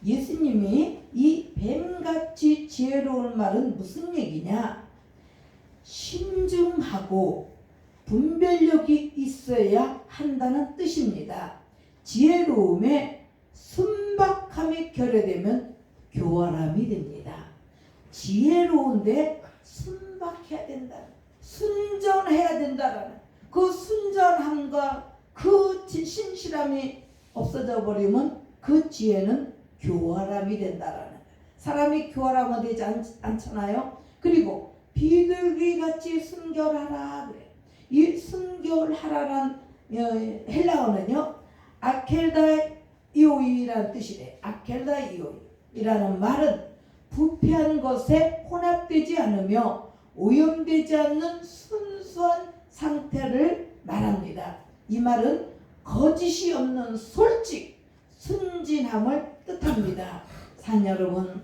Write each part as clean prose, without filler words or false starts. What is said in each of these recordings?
예수님이 이 뱀같이 지혜로운 말은 무슨 얘기냐? 신중하고 분별력이 있어야 한다는 뜻입니다. 지혜로움에 순박함이 결여되면 교활함이 됩니다. 지혜로운데 순박해야 된다. 순전해야 된다라는 그 순전함과 그 신실함이 없어져 버리면 그 지혜는 교활함이 된다라는 거예요. 사람이 교활하면 되지 않잖아요. 그리고 비둘기같이 순결하라 그래. 이 순결하라란 헬라어는요 아켈다이오이라는 뜻이래. 아켈다이오이라는 말은 부패한 것에 혼합되지 않으며 오염되지 않는 순수한 상태를 말합니다. 이 말은 거짓이 없는 솔직, 순진함을 뜻합니다. 산 여러분,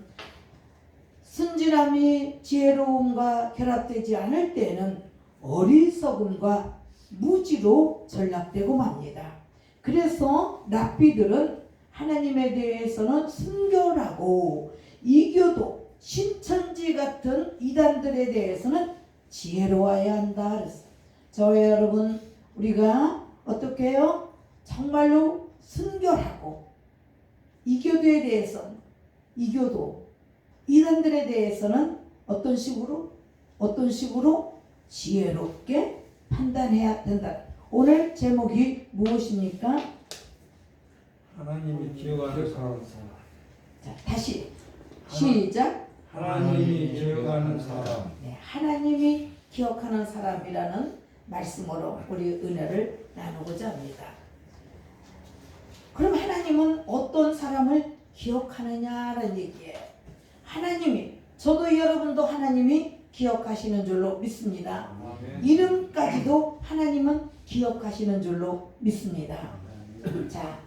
순진함이 지혜로움과 결합되지 않을 때는 어리석음과 무지로 전락되고 맙니다. 그래서 랍비들은 하나님에 대해서는 순결하고 이교도 신천지 같은 이단들에 대해서는 지혜로워야 한다 그랬어요. 저와 여러분, 우리가 어떻게 해요? 정말로 순결하고 이교도에 대해서는 이교도 이단들에 대해서는 어떤 식으로 지혜롭게 판단해야 된다. 오늘 제목이 무엇입니까? 하나님이 기억하는 사람. 자, 다시 시작. 하나님이 기억하는 사람. 네, 하나님이 기억하는 사람이라는 말씀으로 우리 은혜를 나누고자 합니다. 그럼 하나님은 어떤 사람을 기억하느냐라는 얘기예요. 하나님이, 저도 여러분도 하나님이 기억하시는 줄로 믿습니다. 이름까지도 하나님은 기억하시는 줄로 믿습니다. 자,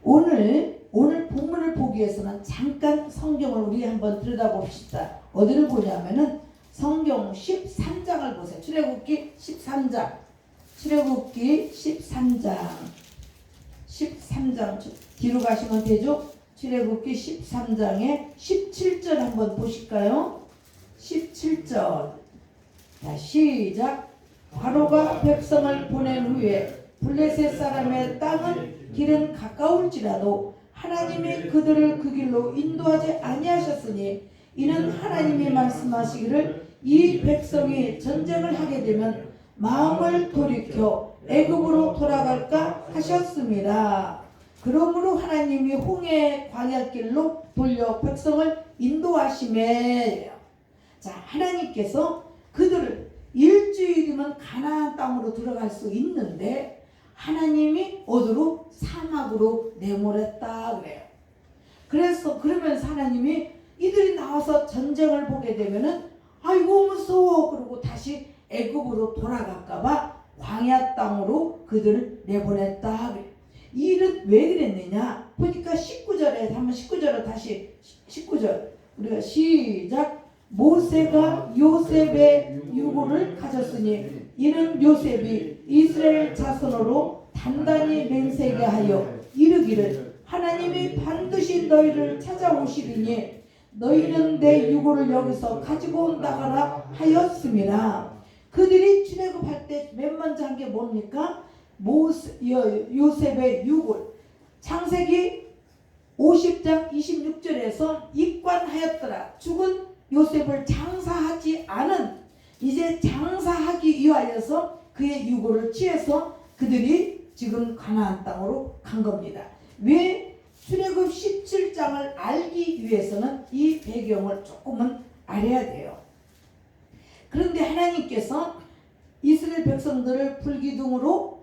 오늘 본문을 보기 위해서는 잠깐 성경을 우리 한번 들여다봅시다. 어디를 보냐면은 성경 13장을 보세요. 출애굽기 13장. 출애굽기 13장 뒤로 가시면 되죠. 출애굽기 13장의 17절 한번 보실까요? 17절. 자, 시작. 바로가 백성을 보낸 후에 블레셋 사람의 땅은 길은 가까울지라도 하나님이 그들을 그 길로 인도하지 아니하셨으니 이는 하나님이 말씀하시기를 이 백성이 전쟁을 하게 되면 마음을 돌이켜 애굽으로 돌아갈까 하셨습니다. 그러므로 하나님이 홍해 광야길로 돌려 백성을 인도하시매. 자, 하나님께서 그들을 일주일이면 가나안 땅으로 들어갈 수 있는데 하나님이 어디로? 사막으로 내몰았다 그래요. 그래서 그러면서 하나님이 이들이 나와서 전쟁을 보게 되면은 아이고 무서워 그러고 다시 애굽으로 돌아갈까봐 광야 땅으로 그들을 내보냈다 그래요. 이 일은 왜 그랬느냐 보니까 19절에 한번 19절을 다시 19절 우리가 시작. 모세가 요셉의 유고를 가졌으니 이는 요셉이 이스라엘 자손으로 단단히 맹세게 하여 이르기를 하나님이 반드시 너희를 찾아오시리니 너희는 내 유고를 여기서 가지고 온다거나 하였습니다. 그들이 출애굽할 때 맨 먼저 한 게 뭡니까? 요셉의 유골. 창세기 50장 26절에서 입관하였더라. 죽은 요셉을 장사하지 않은 이제 장사하기 위하여서 그의 유고를 취해서 그들이 지금 가나안 땅으로 간 겁니다. 왜? 출애굽 17장을 알기 위해서는 이 배경을 조금은 알아야 돼요. 그런데 하나님께서 이스라엘 백성들을 불기둥으로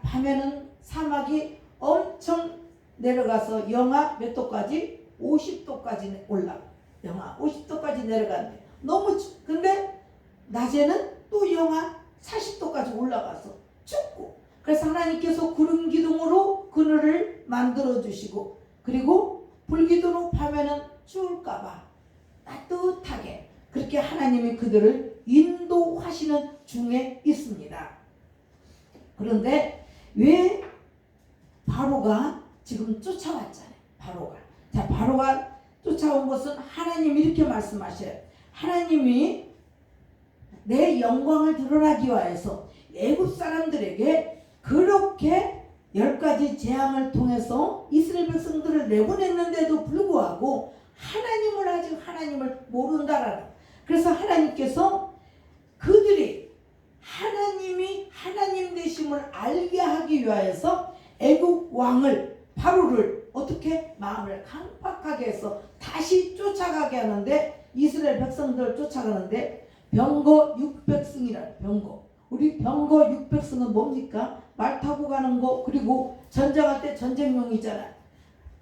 밤에는 사막이 엄청 내려가서 영하 몇 도까지? 50도까지 올라. 영하 50도까지 내려가는데 너무 근데 낮에는 또 영하 40도까지 올라가서 춥고 그래서 하나님께서 구름 기둥으로 그늘을 만들어 주시고 그리고 불기둥으로 밤에는 추울까봐 따뜻하게 그렇게 하나님이 그들을 인도하시는 중에 있습니다. 그런데 왜 바로가 지금 쫓아왔잖아요. 바로가 자, 바로가 쫓아온 것은 하나님이 이렇게 말씀하셔요. 하나님이 내 영광을 드러나기 위하여서 애굽 사람들에게 그렇게 10가지 재앙을 통해서 이스라엘 백성들을 내보냈는데도 불구하고 하나님을 아직 하나님을 모른다라는. 그래서 하나님께서 그들이 하나님이 하나님 되심을 알게 하기 위하여서 애굽 왕을 바로를 어떻게 마음을 강팍하게 해서 다시 쫓아가게 하는데, 이스라엘 백성들을 쫓아가는데 병거 600승이라는 병거. 우리 병거 600승은 뭡니까? 말 타고 가는 거, 그리고 전쟁할 때 전쟁용이잖아요.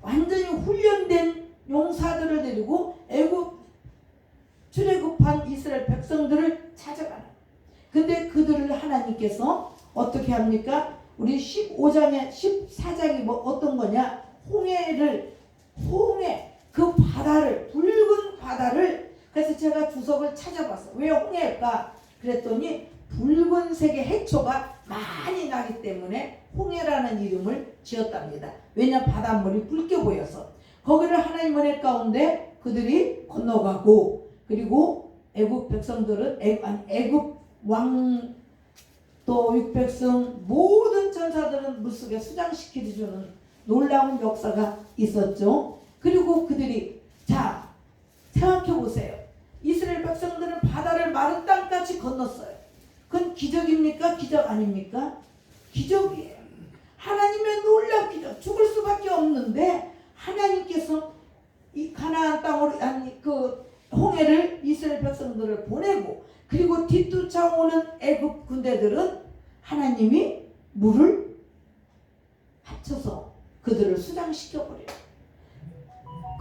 완전히 훈련된 용사들을 데리고 애굽 출애굽한 이스라엘 백성들을 찾아가는. 근데 그들을 하나님께서 어떻게 합니까? 우리 15장에 14장이 뭐 어떤 거냐? 홍해 그 바다를, 붉은 바다를. 그래서 제가 주석을 찾아봤어요. 왜 홍해일까? 그랬더니 붉은색의 해초가 많이 나기 때문에 홍해라는 이름을 지었답니다. 왜냐? 바닷물이 붉게 보여서. 거기를 하나님 은혜 가운데 그들이 건너가고, 그리고 애굽 백성들은 애굽 왕 또 600승 모든 전사들은 물속에 수장시켜주는 놀라운 역사가 있었죠. 그리고 그들이, 자, 생각해 보세요. 이스라엘 백성들은 바다를 마른 땅까지 건넜어요. 그건 기적입니까? 기적 아닙니까? 기적이에요. 하나님의 놀라운 기적. 죽을 수밖에 없는데 하나님께서 이 가나안 땅으로, 아니 그 홍해를 이스라엘 백성들을 보내고, 그리고 뒤쫓아오는 애굽 군대들은 하나님이 물을 합쳐서 그들을 수장시켜버려요.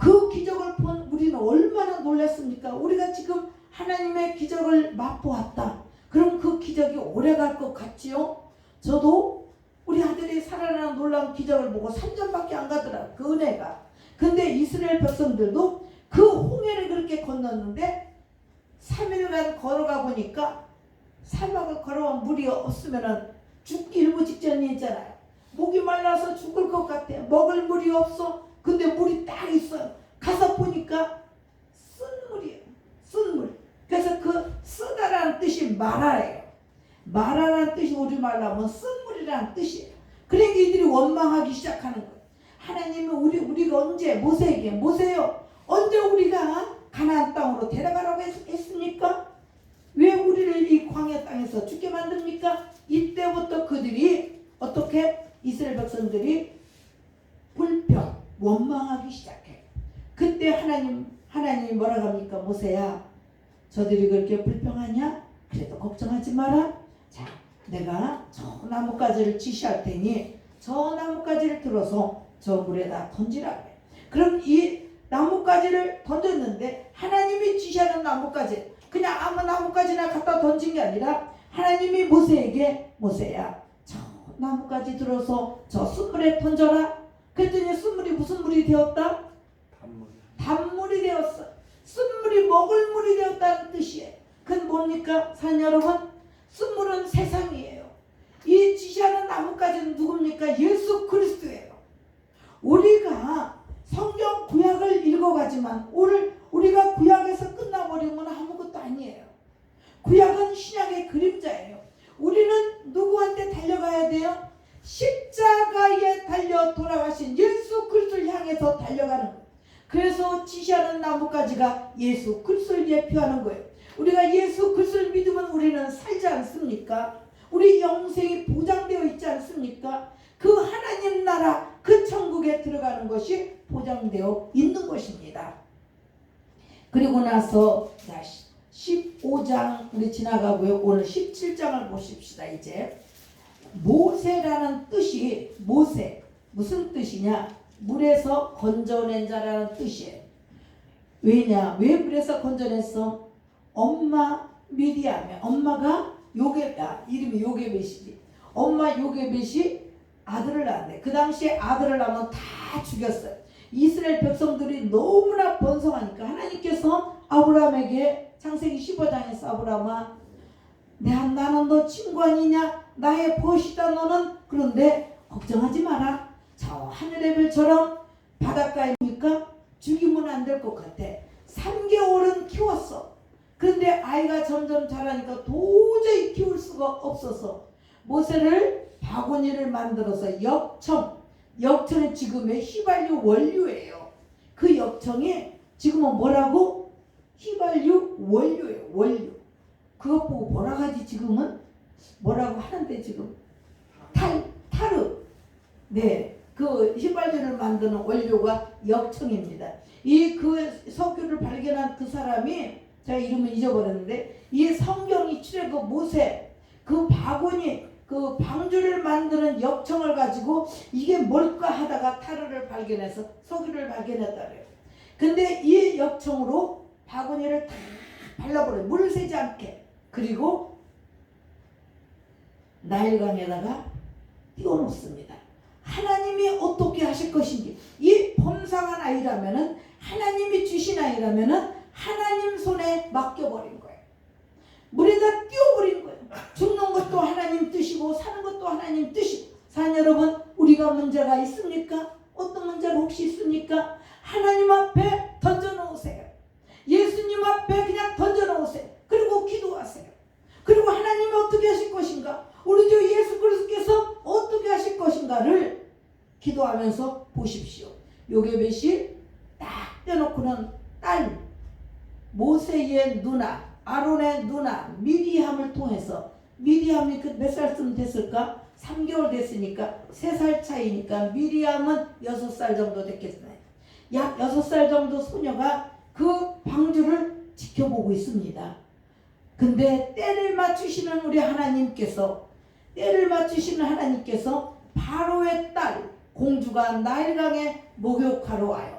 그 기적을 본 우리는 얼마나 놀랐습니까? 우리가 지금 하나님의 기적을 맛보았다. 그럼 그 기적이 오래갈 것 같지요? 저도 우리 아들이 살아나는 놀라운 기적을 보고 3년밖에 안 가더라, 그 은혜가. 근데 이스라엘 백성들도 그 홍해를 그렇게 건넜는데 3일간 걸어가 보니까, 사막을 걸어온 물이 없으면 죽기 일부 직전이잖아요. 목이 말라서 죽을 것 같아. 먹을 물이 없어. 근데 물이 딱 있어요. 가서 보니까 쓴 물이에요. 쓴 물. 그래서 그 쓰다라는 뜻이 마라예요. 마라라는 뜻이 우리말로 하면 쓴 물이라는 뜻이에요. 그러니까 이들이 원망하기 시작하는 거예요. 하나님은 우리가 언제 모세요. 언제 우리가 가나안 땅으로 데려가라고 했습니까? 왜 우리를 이 광야 땅에서 죽게 만듭니까? 이때부터 그들이 어떻게, 이스라엘 백성들이 불평, 원망하기 시작해요. 그때 하나님이 뭐라고 합니까? 모세야, 저들이 그렇게 불평하냐? 그래도 걱정하지 마라. 자, 내가 저 나뭇가지를 지시할 테니 저 나뭇가지를 들어서 저 물에다 던지라 그래. 그럼 이 나뭇가지를 던졌는데, 하나님이 지시하는 나뭇가지, 그냥 아무 나뭇가지나 갖다 던진 게 아니라 하나님이 모세에게, 모세야, 저 나뭇가지 들어서 저 숯물에 던져라. 그랬더니 숯물이 무슨 물이 되었다? 단물이 되었어. 숯물이 먹을 물이 되었다는 뜻이에요. 그건 뭡니까? 사랑 여러분, 숯물은 세상이에요. 이 지시하는 나뭇가지는 누굽니까? 예수 그리스도예요. 우리가 성경 구약을 읽어가지만 우리가 구약에서 끝나버리면 아무것도 아니에요. 구약은 신약의 그림자예요. 우리는 누구한테 달려가야 돼요? 십자가에 달려 돌아가신 예수 그리스도를 향해서 달려가는 거예요. 그래서 지시하는 나뭇가지가 예수 그리스도를 예표하는 거예요. 우리가 예수 그리스도를 믿으면 우리는 살지 않습니까? 우리 영생이 보장되어 있지 않습니까? 그 하나님 나라, 그 천국에 들어가는 것이 보장되어 있는 것입니다. 그리고 나서 15장 우리 지나가고요. 오늘 17장을 보십시다. 이제 모세라는 뜻이, 모세 무슨 뜻이냐? 물에서 건져낸 자라는 뜻이에요. 왜냐? 왜 물에서 건져냈어? 엄마 미디암이, 엄마가 이름이 요게벳이지. 엄마 요게벳이 아들을 낳았네. 그 당시에 아들을 낳으면 다 죽였어요. 이스라엘 백성들이 너무나 번성하니까 하나님께서 아브라함에게 창세기 15장에서 아브라함아, 나는 너 친구 아니냐? 나의 벗이다 너는. 그런데 걱정하지 마라. 저 하늘의 별처럼 바닷가입니까? 지금은 안 될 것 같아. 3개월은 키웠어. 그런데 아이가 점점 자라니까 도저히 키울 수가 없어서 모세를 바구니를 만들어서 역청은 지금의 휘발유 원료예요. 그 역청이 지금은 뭐라고? 휘발유 원료예요. 원료. 그것 보고 뭐라 하지? 지금은 뭐라고 하는데 지금 타르. 네, 그 휘발유를 만드는 원료가 역청입니다. 이 그 석유를 발견한 그 사람이, 제가 이름을 잊어버렸는데, 이 성경이 출애굽 모세 그 바구니 그 방주를 만드는 역청을 가지고 이게 뭘까 하다가 타르를 발견해서 석유를 발견했다 그래요. 근데 이 역청으로 바구니를 다 발라버려요. 물을 새지 않게. 그리고 나일강에다가 띄워놓습니다. 하나님이 어떻게 하실 것인지, 이 범상한 아이라면은, 하나님이 주신 아이라면은 하나님 손에 맡겨버린 거예요. 물에다 띄워버린 거예요. 죽는 것도 하나님 뜻이고 사는 것도 하나님 뜻이고. 사는 여러분, 우리가 문제가 있습니까? 어떤 문제가 혹시 있습니까? 하나님 앞에 던져놓으세요. 예수님 앞에 그냥 던져놓으세요. 그리고 기도하세요. 그리고 하나님이 어떻게 하실 것인가, 우리 주 예수 그리스도께서 어떻게 하실 것인가를 기도하면서 보십시오. 요게벳이 딱 떼놓고는 딸 모세의 누나, 아론의 누나 미리암을 통해서, 미리암이 그 몇 살쯤 됐을까? 3개월 됐으니까 3살 차이니까 미리암은 6살 정도 됐겠어요. 약 6살 정도 소녀가 그 방주를 지켜보고 있습니다. 근데 때를 맞추시는 우리 하나님께서, 바로의 딸 공주가 나일강에 목욕하러 와요.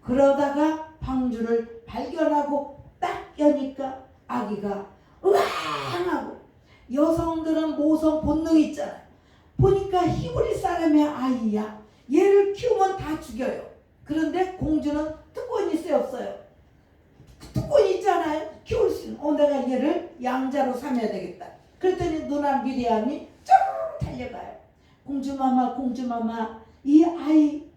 그러다가 방주를 발견하고 딱 여니까 아기가 으앙하고, 여성들은 모성 본능이 있잖아요. 보니까 히브리 사람의 아이야. 얘를 키우면 다 죽여요. 그런데 공주는 특권이 있어요, 없어요? 특권이 있잖아요. 키울 수 있는. 내가 얘를 양자로 삼아야 되겠다. 그랬더니 누나 미리암이 쭉 달려가요. 공주마마, 이 아이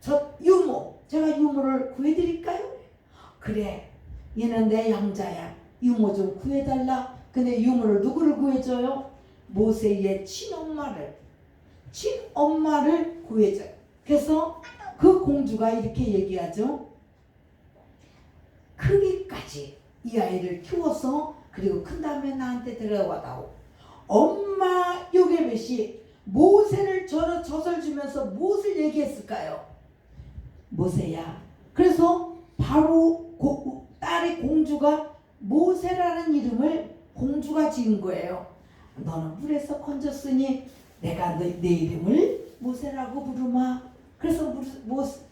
저 유모, 제가 유모를 구해드릴까요? 그래, 얘는 내 양자야. 유모 좀 구해달라. 근데 유모를 누구를 구해줘요? 모세의 친엄마를 구해줘요. 그래서 그 공주가 이렇게 얘기하죠. 크기까지 이 아이를 키워서 그리고 큰 다음에 나한테 데려와다오. 엄마 요게벳이 모세를 젖을 주면서 무엇을 얘기했을까요? 모세야. 그래서 바로 딸의 공주가 모세라는 이름을 공주가 지은 거예요. 너는 물에서 건졌으니 내가 내 이름을 모세라고 부르마. 그래서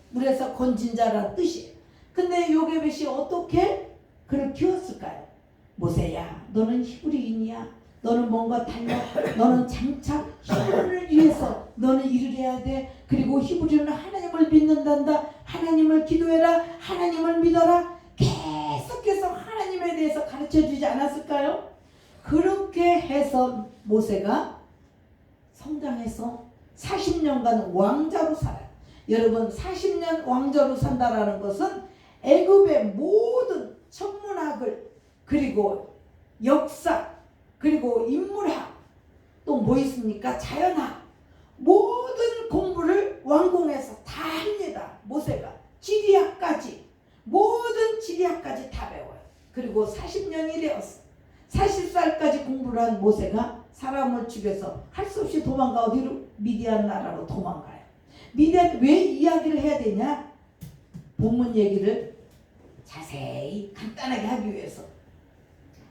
물에서 건진 자라는 뜻이에요. 근데 요게벳이 어떻게 그를 키웠을까요? 모세야, 너는 히브리인이야. 너는 뭔가 달라. 너는 장차 히브리를 위해서 너는 일을 해야 돼. 그리고 히브리는 하나님을 믿는단다. 하나님을 기도해라. 하나님을 믿어라. 계속해서 하나님에 대해서 가르쳐주지 않았을까요? 그렇게 해서 모세가 성장해서 40년간 왕자로 살아요. 여러분, 40년 왕자로 산다라는 것은 애굽의 모든 천문학을, 그리고 역사, 그리고 인문학, 또 뭐 있습니까? 자연학, 모든 공부를 완공해서 다 합니다. 모세가 지리학까지, 모든 지리학까지 다 배워요. 그리고 40년이 되었어. 40살까지 공부를 한 모세가 사람을 죽여서 할 수 없이 도망가. 어디로? 미디안 나라로 도망가요. 미디안, 왜 이야기를 해야 되냐? 본문 얘기를 자세히 간단하게 하기 위해서.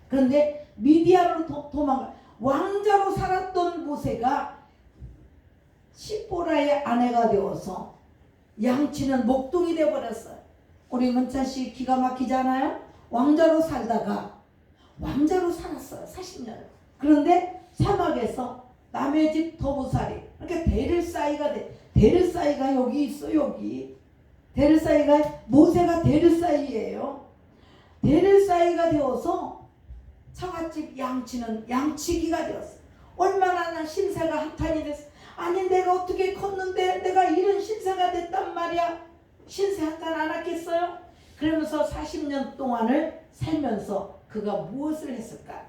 그런데 미디안으로 도망가. 왕자로 살았던 모세가 시포라의 아내가 되어서 양치는 목동이 되어버렸어요. 우리 문찬씨 기가 막히잖아요. 왕자로 살다가 왕자로 살았어요. 40년. 그런데 사막에서 남의 집 더부살이, 그러니까 데르사이가 돼. 데르사이가 여기 있어. 여기 데르사이가, 모세가 데르사이예요. 데르사이가 되어서 처갓집 양치는 양치기가 되었어. 얼마나 신세가 한탄이 됐어. 아니 내가 어떻게 컸는데 내가 이런 신세가 됐단 말이야. 신세 한탄 안 하겠어요? 그러면서 40년 동안을 살면서 그가 무엇을 했을까?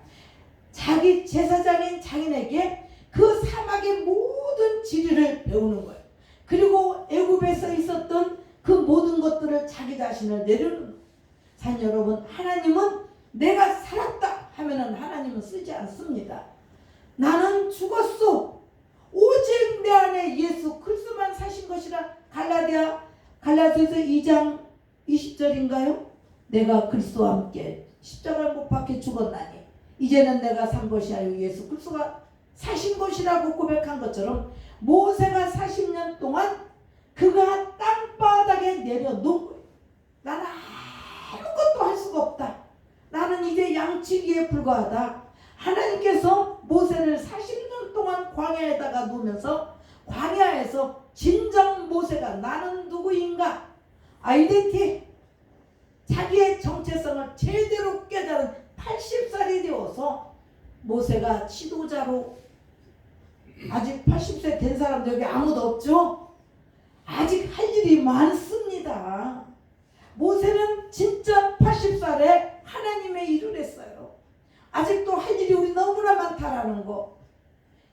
자기 제사장인 장인에게 그 사막의 모든 지리를 배우는 거예요. 그리고 애굽에서 있었던 그 모든 것들을 자기 자신을 내려놓는 거예요. 산 여러분, 하나님은 내가 살았다 하면은 하나님은 쓰지 않습니다. 나는 죽었소. 오직 내 안에 예수 그리스도만 사신 것이라. 갈라디아서 2장 20절인가요? 내가 그리스도와 함께 십자가를 못 박혀 죽었나니 이제는 내가 산 것이 아니요 예수 그리스도가 사신 것이라고 고백한 것처럼 모세가 40년 동안 그가 땅바닥에 내려놓은 거예요. 나는 아무것도 할 수가 없다. 나는 이제 양치기에 불과하다. 하나님께서 모세를 40년 동안 광야에다가 놓으면서 광야에서 진정 모세가 나는 누구인가 아이덴티 자기의 정체성을 제대로 깨달은 80살이 되어서 모세가 지도자로 아직 80세 된 사람도 여기 아무도 없죠? 아직 할 일이 많습니다. 모세는 진짜 80살에 하나님의 일을 했어요. 아직도 할 일이 우리 너무나 많다라는 거.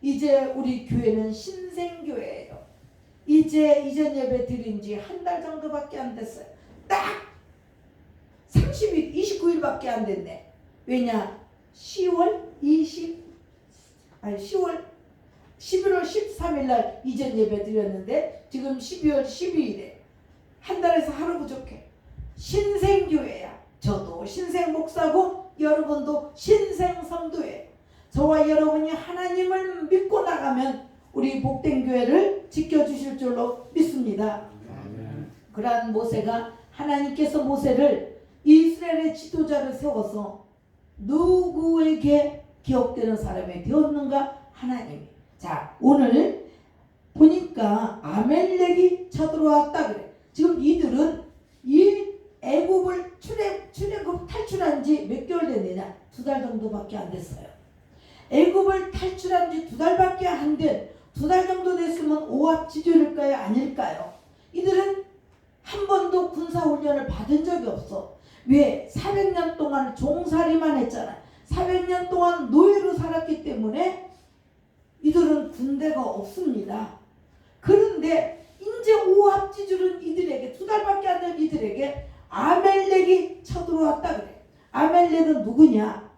이제 우리 교회는 신생교회예요. 이제 이전 예배 드린 지 한 달 정도밖에 안 됐어요. 딱 30일, 29일밖에 안 됐네. 왜냐? 11월 13일 날 이전 예배 드렸는데 지금 12월 12일에 한 달에서 하루 부족해. 신생교회야. 저도 신생 목사고 여러분도 신생 성도예요. 저와 여러분이 하나님을 믿고 나가면 우리 복된 교회를 지켜주실 줄로 믿습니다. 그러한 모세가 하나님께서 모세를 이스라엘의 지도자를 세워서 누구에게 기억되는 사람이 되었는가? 하나님이. 자, 오늘 보니까 아멜렉이 쳐들어왔다 그래. 지금 이들은 이 애굽을 출애굽 탈출한 지 몇 개월 됐느냐? 2달 정도밖에 안 됐어요. 애굽을 탈출한 지 2달밖에 안 된, 2달 정도 됐으면 오합지졸일까요? 아닐까요? 이들은 한 번도 군사훈련을 받은 적이 없어. 왜? 400년 동안 종살이만 했잖아. 400년 동안 노예로 살았기 때문에 이들은 군대가 없습니다. 그런데 이제 오합지졸은 이들에게 2달밖에 안 된 이들에게 아멜렉이 쳐들어왔다 그래. 아멜렉은 누구냐?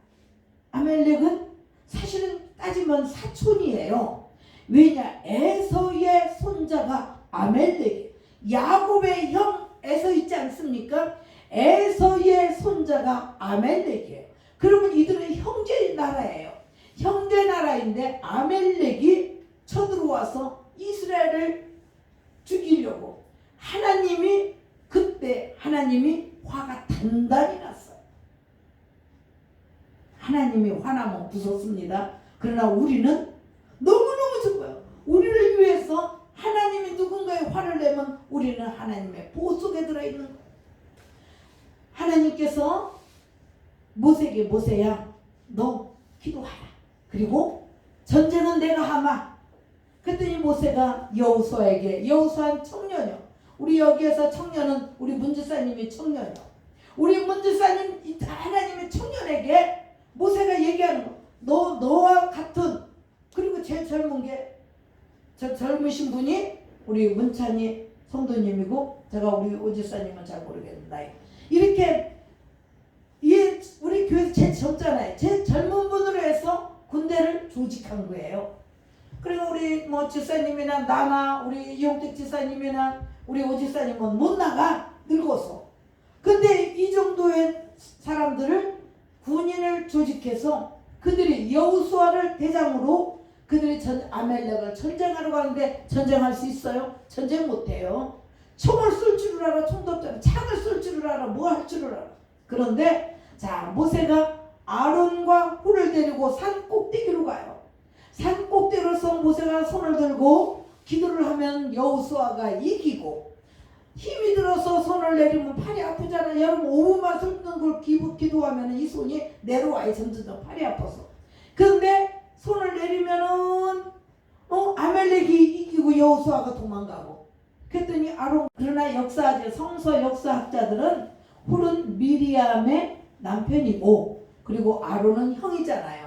아멜렉은 사실은 따지면 사촌이에요. 왜냐? 에서의 손자가 아멜렉이에요. 야곱의 형 에서 있지 않습니까? 에서의 손자가 아멜렉이에요. 그러면 이들은 형제 나라예요. 형제 나라인데 아멜렉이 쳐들어와서 이스라엘을 죽이려고 하나님이 화가 단단히 났어요. 하나님이 화나면 무섭습니다. 그러나 우리는 너무너무 좋아요. 우리를 위해서 하나님이 누군가의 화를 내면 우리는 하나님의 보호 속에 들어있는 거예요. 하나님께서 모세에게 모세야 너 기도하라. 그리고 전쟁은 내가 하마. 그랬더니 모세가 여호수아에게, 여호수아는 청년이요. 우리 여기에서 청년은 우리 문지사님이 청년이요. 우리 문지사님 하나님의 청년에게 모세가 얘기하는 거. 너와 같은, 그리고 제일 젊은 게 젊으신 분이 우리 문찬이 성도님이고 제가 우리 오지사님은 잘 모르겠는데 이렇게 우리 교회에서 제일 젊잖아요. 제일 젊은 분으로 해서 군대를 조직한 거예요. 그리고 우리 지사님이나 나나 우리 이용택 지사님이나 우리 오지사님은 못 나가 늙어서. 근데 이 정도의 사람들을 군인을 조직해서 그들이 여호수아를 대장으로 그들이 아멜렉을 전쟁하러 가는데 전쟁할 수 있어요? 전쟁 못해요. 총을 쏠 줄을 알아. 총도 없잖아. 창을 쏠 줄을 알아. 뭐 할 줄을 알아. 그런데 자 모세가 아론과 홀을 데리고 산 꼭대기로 가요. 산 꼭대기로서 모세가 손을 들고 기도를 하면 여호수아가 이기고, 힘이 들어서 손을 내리면 팔이 아프잖아요. 여러분 5분만 손 든 걸 기도하면 이 손이 내려와요. 점점 팔이 아파서. 그런데 손을 내리면은 아멜렉이 이기고 여호수아가 도망가고, 그랬더니 아론, 그러나 성서 역사학자들은 훌은 미리암의 남편이고 그리고 아론은 형이잖아요.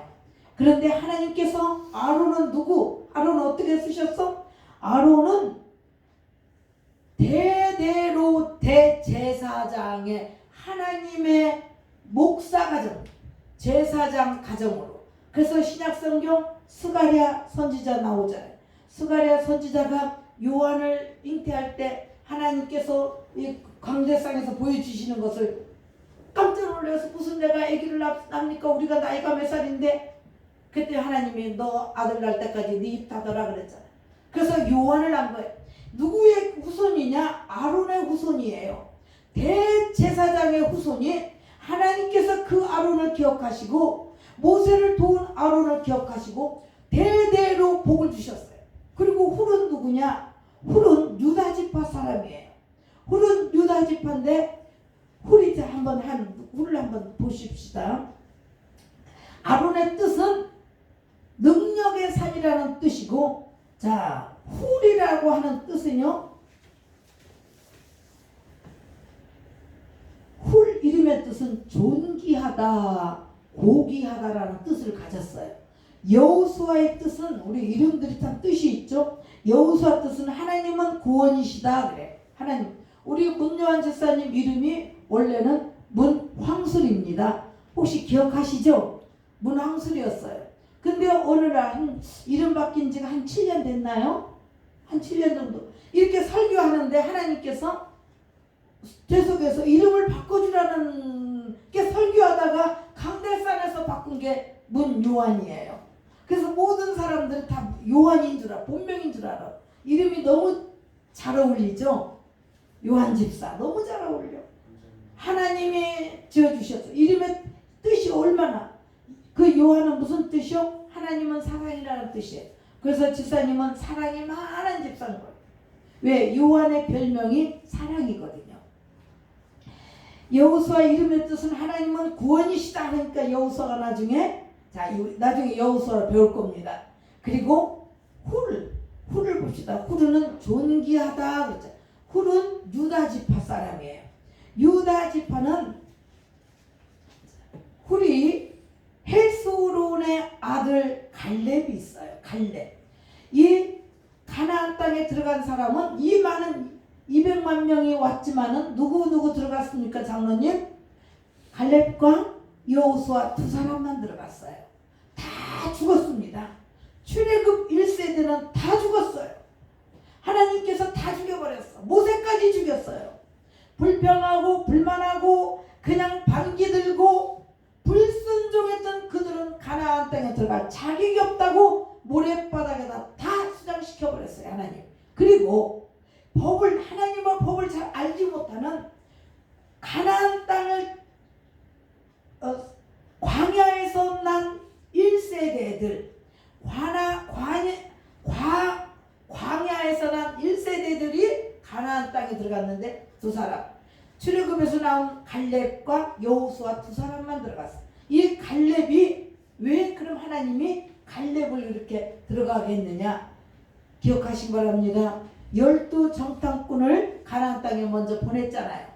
그런데 하나님께서 아론은 누구? 아론은 어떻게 쓰셨어? 아론은 대대로 대제사장의 하나님의 목사 가정, 제사장 가정으로. 그래서 신약성경 스가랴 선지자 나오잖아요. 스가랴 선지자가 요한을 잉태할 때 하나님께서 이 광대상에서 보여주시는 것을 깜짝 놀라서 무슨 내가 아기를 낳습니까? 우리가 나이가 몇 살인데? 그때 하나님이 너 아들 낳을 때까지 네 입 닫아라 그랬잖아요. 그래서 요한을 낳은 거예요. 누구의 후손이냐? 아론의 후손이에요. 대제사장의 후손이 하나님께서 그 아론을 기억하시고 모세를 도운 아론을 기억하시고 대대로 복을 주셨어요. 그리고 훌은 누구냐? 훌은 유다지파 사람이에요. 훌은 유다지파인데 훌을 한번 보십시다. 아론의 뜻은 능력의 산이라는 뜻이고, 자, 훌이라고 하는 뜻은요, 훌 이름의 뜻은 존귀하다, 고귀하다라는 뜻을 가졌어요. 여호수아의 뜻은, 우리 이름들이 참 뜻이 있죠. 여호수아 뜻은 하나님은 구원이시다 그래. 하나님. 우리 문요한 집사님 이름이 원래는 문황술입니다. 혹시 기억하시죠? 문황술이었어요. 근데 어느 날 이름 바뀐 지가 한 7년 됐나요? 한 7년 정도. 이렇게 설교하는데 하나님께서 계속해서 이름을 바꿔주라는 게, 설교하다가 강대산에서 바꾼 게 문요한이에요. 그래서 모든 사람들이 다 요한인 줄 알아, 본명인 줄 알아. 이름이 너무 잘 어울리죠? 요한 집사 너무 잘 어울려. 하나님이 지어주셨어. 이름의 뜻이 얼마나, 그 요한은 무슨 뜻이요? 하나님은 사랑이라는 뜻이에요. 그래서 집사님은 사랑이 많은 집사인 거예요. 왜? 요한의 별명이 사랑이거든요. 여호수아 이름의 뜻은 하나님은 구원이시다 하니까 여호수아가 나중에 여호수아를 배울 겁니다. 그리고 훌을 봅시다. 훌은 존귀하다 그랬죠. 훌은 유다지파 사람이에요. 유다지파는 훌이 헬스론의 아들 갈렙이 있어요. 갈렙. 이 가나안 땅에 들어간 사람은 이 많은 200만 명이 왔지만은 누구 들어갔습니까, 장로님? 갈렙과 여호수아 두 사람만 들어갔어요. 다 죽었습니다. 출애굽 1세대는 다 죽었어요. 하나님께서 다 죽여버렸어. 모세까지 죽였어요. 불평하고 불만하고 그냥 반기 들고 불순종했던 그들은 가나안 땅에 들어갈 자격이 없다고 모래바닥에다 다 수장시켜버렸어요, 하나님. 그리고 하나님의 법을 잘 알지 못하는 가나안 땅을 광야에서 난 1세대들, 광야에서 난 1세대들이 가나안 땅에 들어갔는데 두 사람, 출애굽에서 나온 갈렙과 여호수아 두 사람만 들어갔어요. 이 갈렙이 왜 그럼 하나님이 갈렙을 이렇게 들어가게 했느냐? 기억하신 바랍니다. 12 정탐꾼을 가나안 땅에 먼저 보냈잖아요.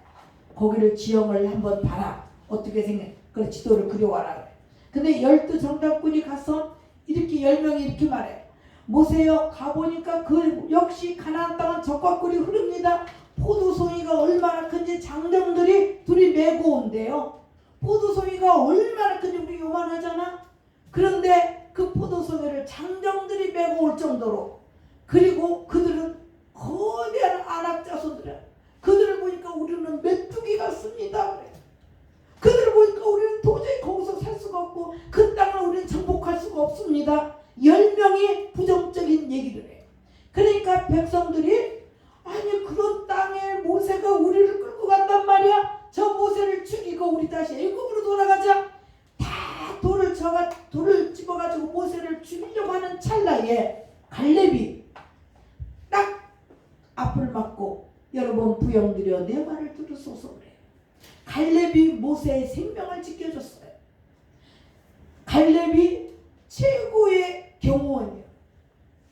거기를 지형을 한번 봐라. 어떻게 생겨? 그 지도를 그려와라 그래. 근데 12 정탐꾼이 가서 이렇게 10명이 이렇게 말해요. 모세여, 가보니까 그 역시 가나안 땅은 적과 꿀이 흐릅니다. 포도송이가 얼마나 큰지 장정들이 둘이 메고 온대요. 포도송이가 얼마나 큰지 우리 요만하잖아. 그런데 그 포도송이를 장정들이 메고 올 정도로, 그리고 그들은 거대한 아낙 자손들이야. 그들을 보니까 우리는 메뚜기 같습니다. 그래. 그들을 보니까 우리는 도저히 거기서 살 수가 없고 그 땅을 우리는 정복할 수가 없습니다. 10명이 부정적인 얘기를 해요. 그러니까 백성들이, 아니 그런 땅에 모세가 우리를 끌고 간단 말이야. 저 모세를 죽이고 우리 다시 애굽으로 돌아가자. 다 돌을 집어가지고 모세를 죽이려고 하는 찰나에 갈렙이 딱 앞을 막고, 여러분 부영들여 내 말을 들으소서 그래요. 갈렙이 모세의 생명을 지켜줬어요. 갈렙이 최고의 경호원이에요.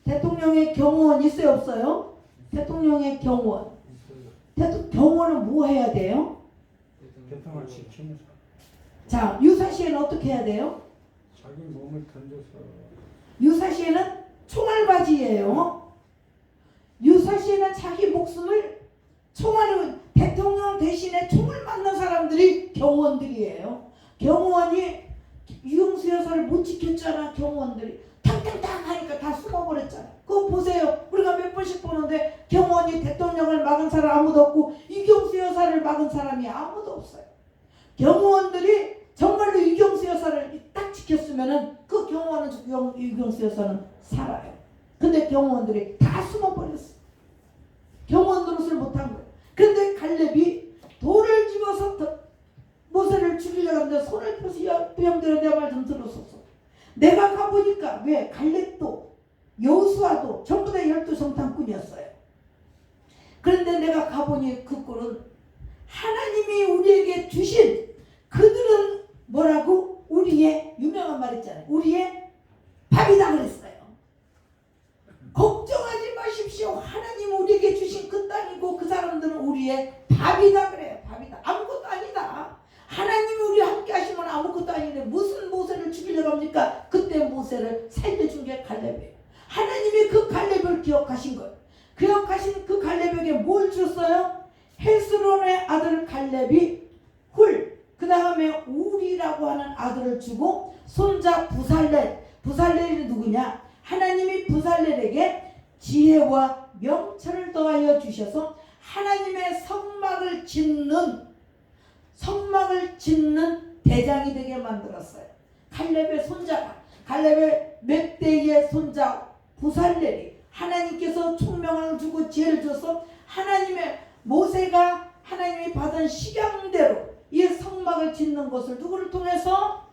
대통령의 경호원 있어요, 없어요? 대통령의 경호원. 경호원은 뭐 해야 돼요? 대통령을 지키는 사람. 자, 유사시에는 어떻게 해야 돼요? 자기 몸을 던져서 유사시에는 총알바지예요. 유사시에는 자기 목숨을 총알을 대통령 대신에 총을 맞는 사람들이 경호원들이에요. 경호원이 유영수 여사를 못 지켰잖아. 경호원들이 탕탕탕 하니까 다 숨어버렸잖아. 그거 보세요. 우리가 몇 번씩 보는데 경호원이 대통령을 막은 사람 아무도 없고 유경수 여사를 막은 사람이 아무도 없어요. 경호원들이 정말로 유경수 여사를 딱 지켰으면은 그 경호원은 유경수 여사는 살아요. 근데 경호원들이 다 숨어버렸어. 경호원 노릇을 못한 거예요. 근데 갈렙이 돌을 집어서 모세를 죽이려고 하는데 손을 펴서 부영들은 내 말 좀 들었었어. 내가 가보니까 왜 갈렙도 여호수아도 전부 다 12성탄꾼이었어요. 그런데 내가 가보니 그 꼴은 하나님이 우리에게 주신 그들은 뭐라고? 우리의 유명한 말 있잖아요. 우리의 밥이다 그랬어요. 걱정하지 마십시오. 하나님 우리에게 주신 그 땅이고 그 사람들은 우리의 밥이다 그래요. 밥이다. 아무것도 아니다. 하나님이 우리와 함께 하시면 아무것도 아닌데 무슨 모세를 죽이려고 합니까? 그때 모세를 살려준 게 갈렙이에요. 하나님이 그 갈렙을 기억하신 거예요. 기억하신 그 갈렙에게 뭘 줬어요? 헬스론의 아들 갈렙이 훌, 그 다음에 우리라고 하는 아들을 주고 손자 부살렐이 누구냐? 하나님이 부살렐에게 지혜와 명철을 더하여 주셔서 하나님의 성막을 짓는 대장이 되게 만들었어요. 갈렙의 손자가, 갈렙의 멧돼의 손자 부살렐이 하나님께서 총명을 주고 지혜를 줘서 모세가 하나님이 받은 식양대로 이 성막을 짓는 것을 누구를 통해서?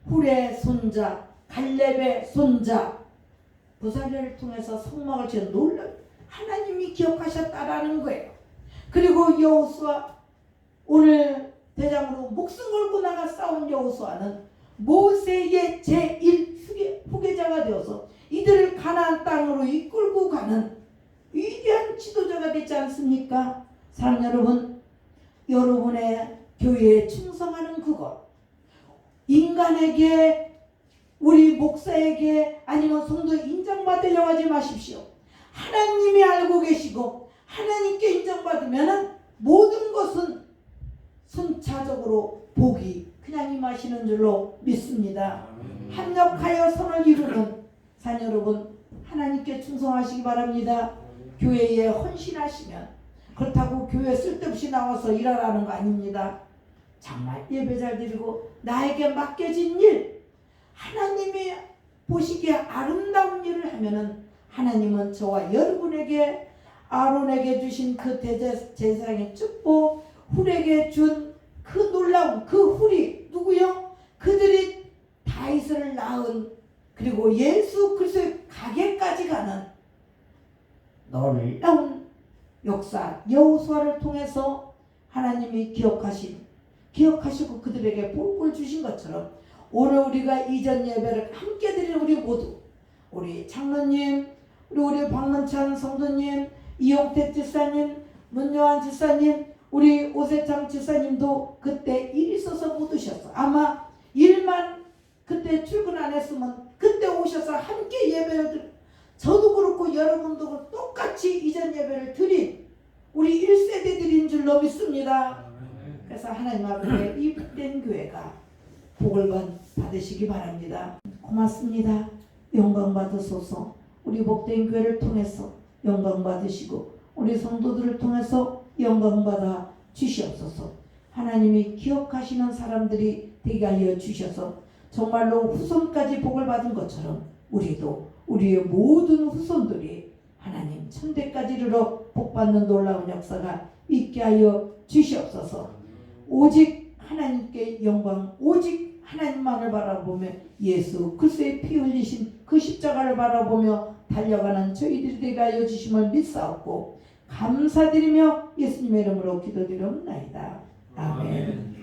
훌의 손자 갈렙의 손자 부살렐을 통해서 성막을 짓는 놀라운 하나님이 기억하셨다라는 거예요. 그리고 여호수아, 오늘 대장으로 목숨 걸고 나가 싸운 여호수아는 모세의 제1 후계자가 되어서 이들을 가나안 땅으로 이끌고 가는 위대한 지도자가 되지 않습니까? 사랑 여러분, 여러분의 교회에 충성하는 그것, 인간에게, 우리 목사에게 아니면 성도에 인정받으려고 하지 마십시오. 하나님이 알고 계시고 하나님께 인정받으면 모든 것은 순차적으로 복이 그냥 임하시는 줄로 믿습니다. 합력하여 선을 이루는 자녀 여러분, 하나님께 충성하시기 바랍니다. 교회에 헌신하시면, 그렇다고 교회 쓸데없이 나와서 일하라는 거 아닙니다. 정말 예배 잘 드리고 나에게 맡겨진 일, 하나님이 보시기에 아름다운 일을 하면은 하나님은 저와 여러분에게 아론에게 주신 그 제사장의 축복, 훌에게 준 그 놀라운 그 훌이 누구요? 그들이 다윗을 낳은, 그리고 예수 그리스도의 가게까지 가는 놀라운 역사 여호수아를 통해서 하나님이 기억하시고 그들에게 복을 주신 것처럼 오늘 우리가 이전 예배를 함께 드린 우리 모두, 우리 장로님, 우리 박문찬 성도님, 이용택 지사님, 문요한 지사님, 우리 오세창 지사님도 그때 일 있어서 못 오셨어. 아마 일만 그때 출근 안 했으면 그때 오셔서 함께 예배를 드린, 저도 그렇고 여러분도 똑같이 이전 예배를 드린 우리 1세대들인 줄로 믿습니다. 그래서 하나님 앞에 이 복된 교회가 복을 받으시기 바랍니다. 고맙습니다. 영광 받으소서. 우리 복된 교회를 통해서 영광 받으시고 우리 성도들을 통해서 영광 받아 주시옵소서. 하나님이 기억하시는 사람들이 되게 하여 주셔서 정말로 후손까지 복을 받은 것처럼 우리도 우리의 모든 후손들이 하나님 천대까지 이르러 복받는 놀라운 역사가 있게 하여 주시옵소서. 오직 하나님께 영광, 오직 하나님만을 바라보며 예수 그리스도의 피 흘리신 그 십자가를 바라보며 달려가는 저희들이 되게 하여 주심을 믿사옵고 감사드리며 예수님의 이름으로 기도드리옵나이다. 아멘.